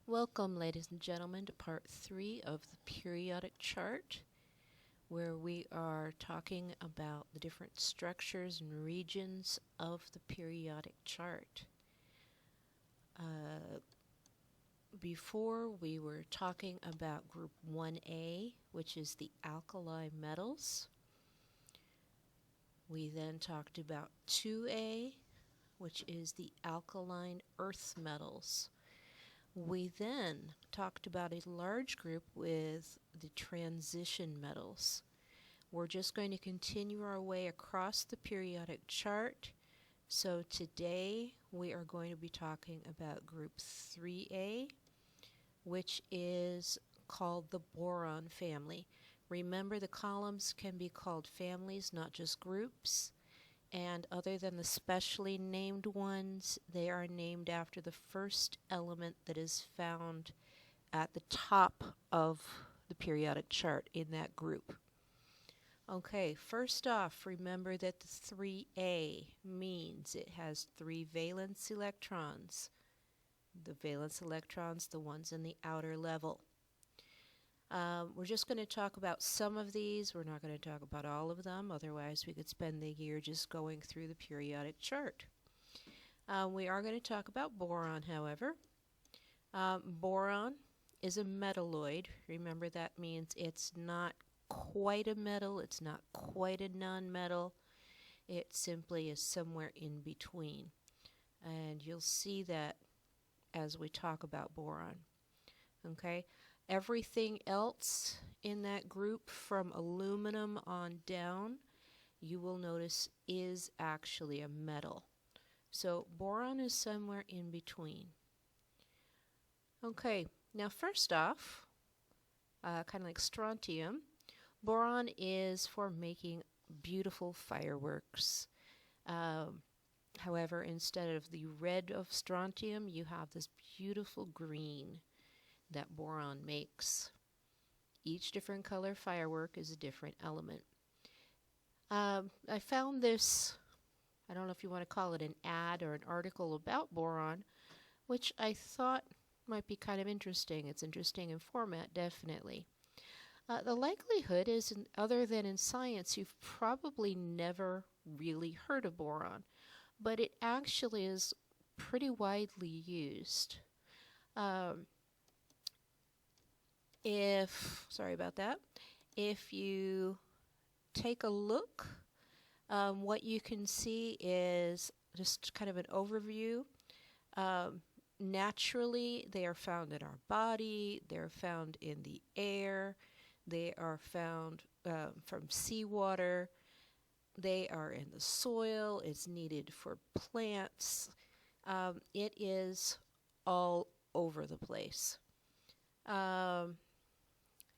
Welcome, ladies and gentlemen, to part 3 of the periodic chart, where we are talking about the different structures and regions of the periodic chart. Before, we were talking about group 1A, which is the alkali metals. We then talked about 2A, which is the alkaline earth metals. We then talked about a large group with the transition metals. We're just going to continue our way across the periodic chart. So today we are going to be talking about group 3A, which is called the boron family. Remember, the columns can be called families, not just groups. And other than the specially named ones, they are named after the first element that is found at the top of the periodic chart in that group. Okay, first off, remember that the 3A means it has 3 valence electrons. The valence electrons, the ones in the outer level. We're just going to talk about some of these. We're not going to talk about all of them. Otherwise, we could spend the year just going through the periodic chart. We are going to talk about boron, however. Boron is a metalloid. Remember, that means it's not quite a metal. It's not quite a nonmetal. It simply is somewhere in between. And you'll see that as we talk about boron. Okay? Everything else in that group from aluminum on down, you will notice is actually a metal. So boron is somewhere in between. Okay, now first off, kind of like strontium, boron is for making beautiful fireworks. However, instead of the red of strontium, you have this beautiful green that boron makes. Each different color firework is a different element. I found this, I don't know if you want to call it an ad or an article about boron, which I thought might be kind of interesting. It's interesting in format, definitely. The likelihood is, other than in science, you've probably never really heard of boron, but it actually is pretty widely used. Sorry about that, if you take a look, what you can see is just kind of an overview. Naturally, they are found in our body, they're found in the air, they are found from seawater, they are in the soil, it's needed for plants. It is all over the place.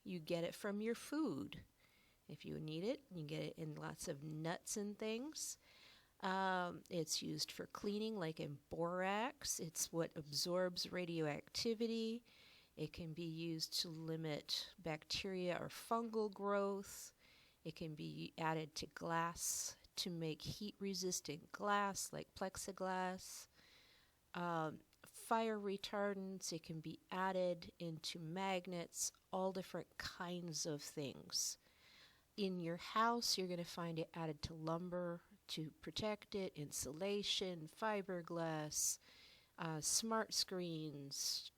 You get it from your food. If you need it, you get it in lots of nuts and things. It's used for cleaning, like in borax. It's what absorbs radioactivity. It can be used to limit bacteria or fungal growth. It can be added to glass to make heat-resistant glass, like plexiglass. Fire retardants, it can be added into magnets, all different kinds of things. In your house, you're going to find it added to lumber to protect it, insulation, fiberglass, smart screens,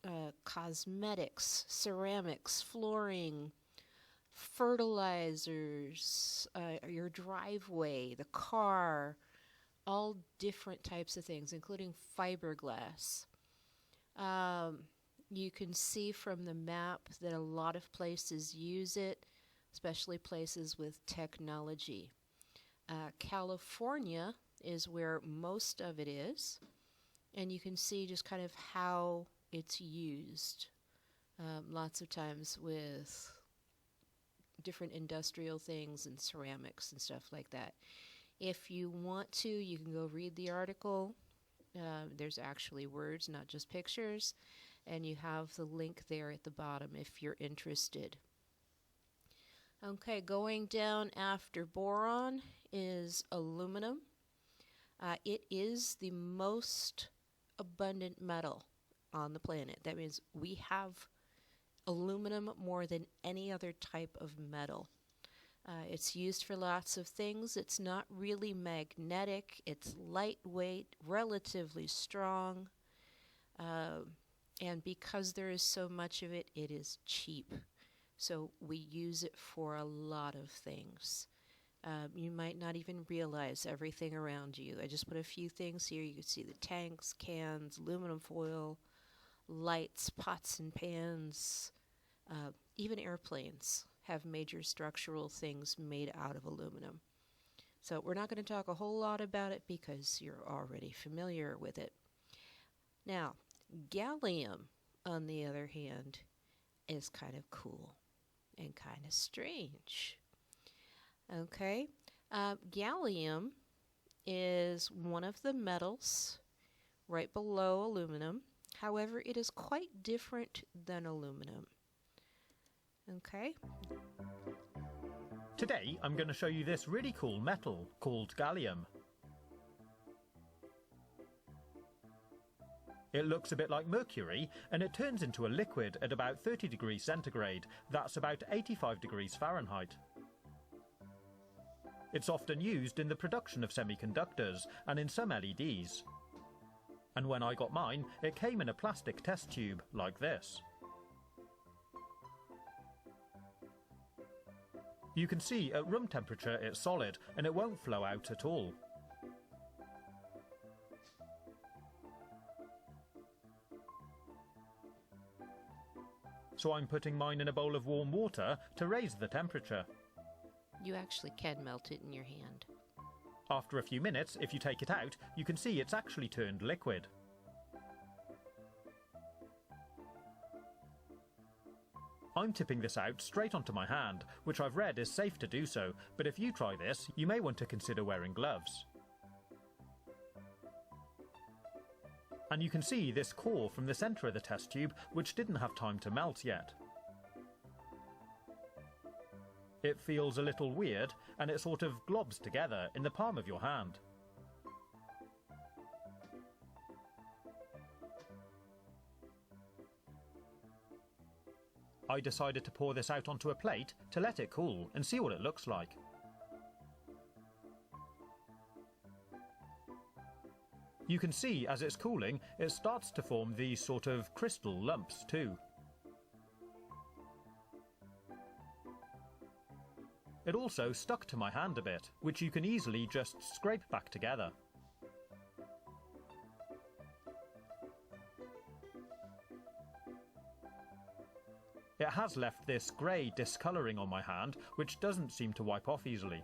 cosmetics, ceramics, flooring, fertilizers, your driveway, the car, all different types of things, including fiberglass. You can see from the map that a lot of places use it, especially places with technology. California is where most of it is, and you can see just kind of how it's used. Lots of times with different industrial things and ceramics and stuff like that. If you want to, you can go read the article. There's actually words, not just pictures, and you have the link there at the bottom if you're interested. Okay, going down after boron is aluminum. It is the most abundant metal on the planet. That means we have aluminum more than any other type of metal. It's used for lots of things. It's not really magnetic. It's lightweight, relatively strong. And because there is so much of it, it is cheap. So we use it for a lot of things. You might not even realize everything around you. I just put a few things here. You can see the tanks, cans, aluminum foil, lights, pots and pans, even airplanes have major structural things made out of aluminum. So we're not going to talk a whole lot about it because you're already familiar with it. Now, gallium, on the other hand, is kind of cool and kind of strange. Okay, gallium is one of the metals right below aluminum. However, it is quite different than aluminum. Okay. Today, I'm going to show you this really cool metal called gallium. It looks a bit like mercury, and it turns into a liquid at about 30 degrees centigrade. That's about 85 degrees Fahrenheit. It's often used in the production of semiconductors and in some LEDs. And when I got mine, it came in a plastic test tube like this. You can see at room temperature it's solid and it won't flow out at all. So I'm putting mine in a bowl of warm water to raise the temperature. You actually can melt it in your hand. After a few minutes, if you take it out, you can see it's actually turned liquid. I'm tipping this out straight onto my hand, which I've read is safe to do so, but if you try this, you may want to consider wearing gloves. And you can see this core from the centre of the test tube, which didn't have time to melt yet. It feels a little weird, and it sort of globs together in the palm of your hand. I decided to pour this out onto a plate to let it cool and see what it looks like. You can see as it's cooling, it starts to form these sort of crystal lumps too. It also stuck to my hand a bit, which you can easily just scrape back together. It has left this grey discolouring on my hand, which doesn't seem to wipe off easily.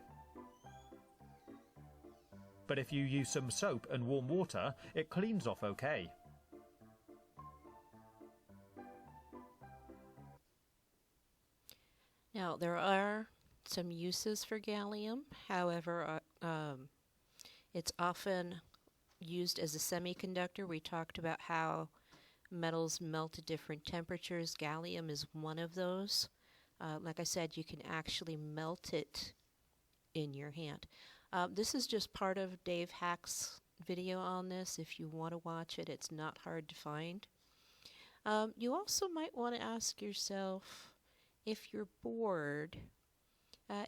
But if you use some soap and warm water, it cleans off okay. Now, there are some uses for gallium. However, it's often used as a semiconductor. We talked about how metals melt at different temperatures. Gallium is one of those. Like I said, you can actually melt it in your hand. This is just part of Dave Hack's video on this. If you want to watch it, it's not hard to find. You also might want to ask yourself, if you're bored,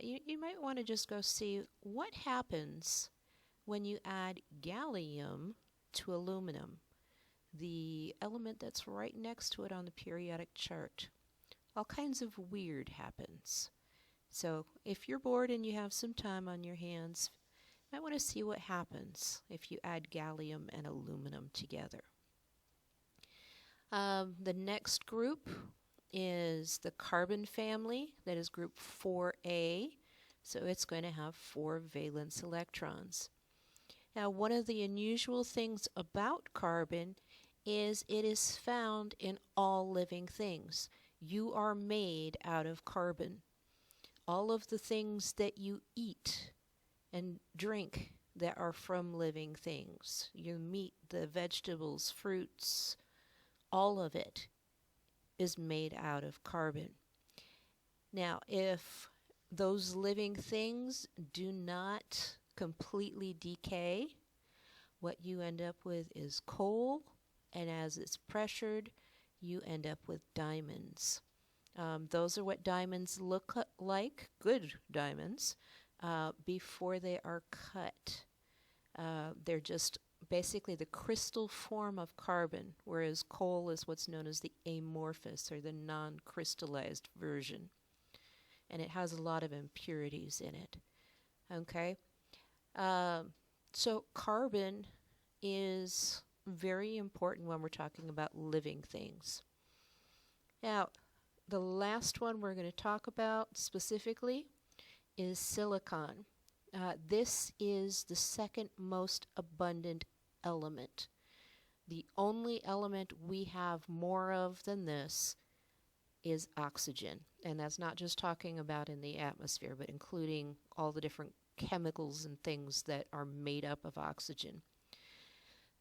you might want to just go see what happens when you add gallium to aluminum, the element that's right next to it on the periodic chart. All kinds of weird happens. So if you're bored and you have some time on your hands, you might want to see what happens if you add gallium and aluminum together. The next group is the carbon family, that is group 4A. So it's going to have 4 valence electrons. Now, one of the unusual things about carbon is it is found in all living things. You are made out of carbon. All of the things that you eat and drink that are from living things, your meat, the vegetables, fruits, all of it is made out of carbon. Now, if those living things do not completely decay, what you end up with is coal and as it's pressured, you end up with diamonds. Those are what diamonds look like, good diamonds, before they are cut. They're just basically the crystal form of carbon, whereas coal is what's known as the amorphous or the non-crystallized version. And it has a lot of impurities in it. Okay? So carbon is very important when we're talking about living things. Now, the last one we're going to talk about specifically is silicon. This is the second most abundant element. The only element we have more of than this is oxygen. And that's not just talking about in the atmosphere, but including all the different chemicals and things that are made up of oxygen.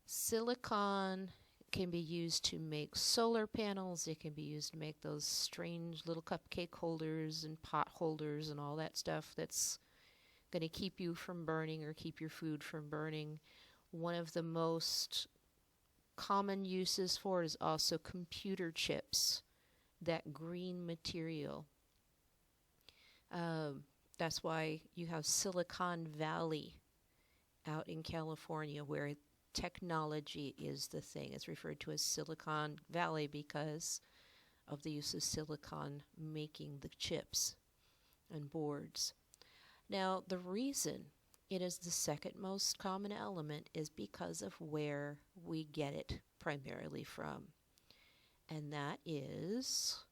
Silicon can be used to make solar panels. It can be used to make those strange little cupcake holders and pot holders and all that stuff that's going to keep you from burning or keep your food from burning. One of the most common uses for it is also computer chips, that green material. That's why you have Silicon Valley out in California, where technology is the thing. It's referred to as Silicon Valley because of the use of silicon making the chips and boards. Now, the reason it is the second most common element is because of where we get it primarily from. And that is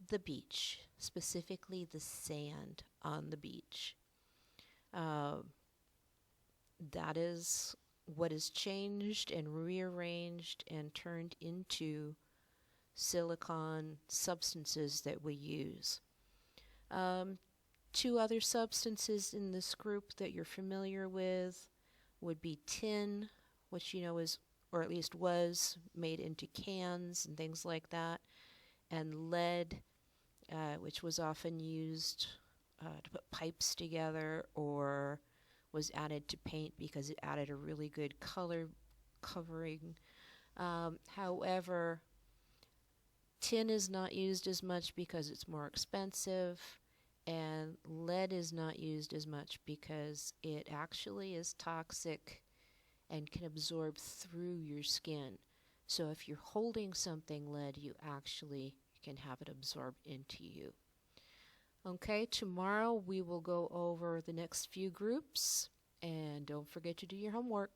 the beach, specifically the sand on the beach. That is what is changed and rearranged and turned into silicon substances that we use. Two other substances in this group that you're familiar with would be tin, which you know is, or at least was, made into cans and things like that, and lead, which was often used to put pipes together or was added to paint because it added a really good color covering. However, tin is not used as much because it's more expensive, and lead is not used as much because it actually is toxic and can absorb through your skin. So if you're holding something lead, you actually can have it absorb into you. Okay, tomorrow we will go over the next few groups, and don't forget to do your homework.